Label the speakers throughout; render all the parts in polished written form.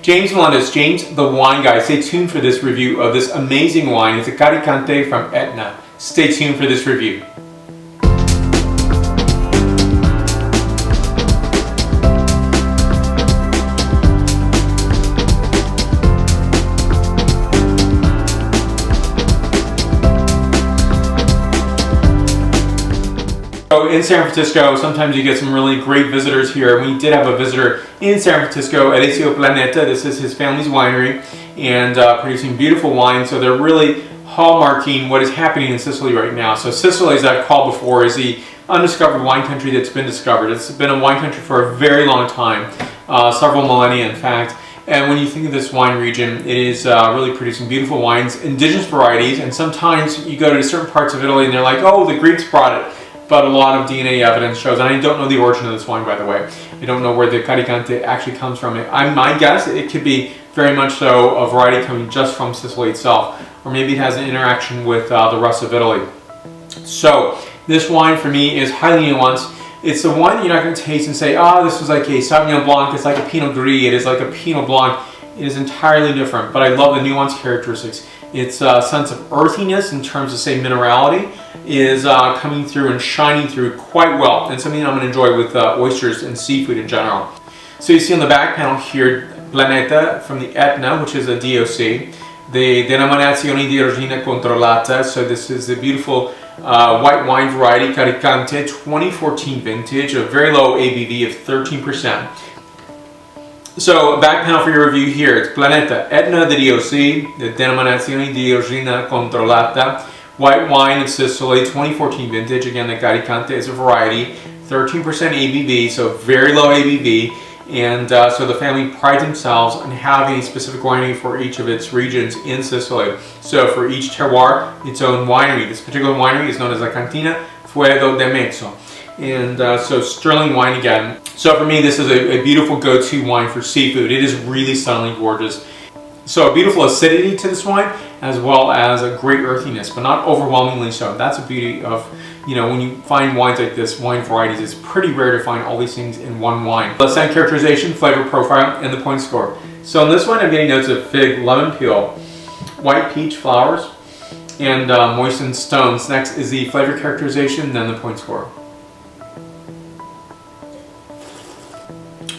Speaker 1: James Melendez, James the Wine Guy. Stay tuned for this review of this amazing wine. It's a Carricante from Etna. Stay tuned for this review. So in San Francisco, sometimes you get some really great visitors here. We did have a visitor in San Francisco, Planeta. This is his family's winery, and producing beautiful wine. So they're really hallmarking what is happening in Sicily right now. So Sicily, as I've called before, is the undiscovered wine country that's been discovered. It's been a wine country for a very long time, several millennia in fact. And when you think of this wine region, it is really producing beautiful wines, indigenous varieties, and sometimes you go to certain parts of Italy and they're like, oh, the Greeks brought it. But a lot of DNA evidence shows, and I don't know the origin of this wine, by the way. I don't know where the Carricante actually comes from. My guess, it could be very much so a variety coming just from Sicily itself, or maybe it has an interaction with the rest of Italy. So this wine for me is highly nuanced. It's the one that you're not going to taste and say, oh, this was like a Sauvignon Blanc, it's like a Pinot Gris, it is like a Pinot Blanc. It is entirely different, but I love the nuanced characteristics. Its sense of earthiness in terms of, say, minerality is coming through and shining through quite well, and something I'm going to enjoy with oysters and seafood in general. So you see on the back panel here, Planeta from the Etna, which is a DOC, the Denominazione di Origine Controllata. So this is the beautiful white wine variety, Carricante, 2014 vintage, a very low ABV of 13%. So back panel for your review here, it's Planeta, Etna, the DOC, the Denominazione di Origine Controllata, white wine of Sicily, 2014 vintage. Again, the Carricante is a variety, 13% ABV, so very low ABV. And so the family prides themselves on having a specific winery for each of its regions in Sicily. So for each terroir, its own winery. This particular winery is known as La Cantina Fuego de Mezzo. And so sterling wine again. So for me, this is a beautiful go-to wine for seafood. It is really stunningly gorgeous. So a beautiful acidity to this wine, as well as a great earthiness, but not overwhelmingly so. That's the beauty of, when you find wines like this, wine varieties, it's pretty rare to find all these things in one wine. Let's scent characterization, flavor profile, and the point score. So in this one, I'm getting notes of fig, lemon peel, white peach flowers, and moistened stones. Next is the flavor characterization, then the point score.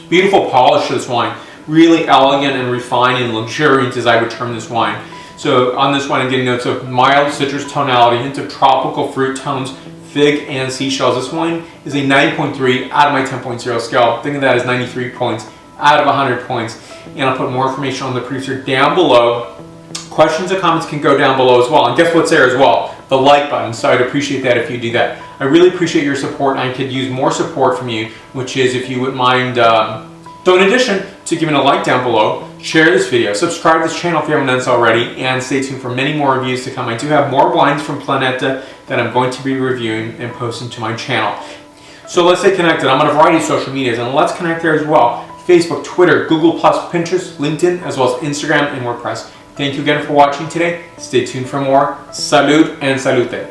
Speaker 1: Beautiful polish to this wine. Really elegant and refined and luxuriant, as I would term this wine. So on this one, I'm getting notes of mild citrus tonality, hints of tropical fruit tones, fig and seashells. This wine is a 9.3 out of my 10.0 scale. Think of that as 93 points out of 100 points. And I'll put more information on the producer down below. Questions and comments can go down below as well. And guess what's there as well? The like button. So I'd appreciate that if you do that. I really appreciate your support, and I could use more support from you, which is if you wouldn't mind. So in addition to giving a like down below, share this video, subscribe to this channel if you haven't done so already, and stay tuned for many more reviews to come. I do have more wines from Planeta that I'm going to be reviewing and posting to my channel. So let's stay connected. I'm on a variety of social medias, and let's connect there as well. Facebook, Twitter, Google+, Pinterest, LinkedIn, as well as Instagram and WordPress. Thank you again for watching today. Stay tuned for more. Salud and salute.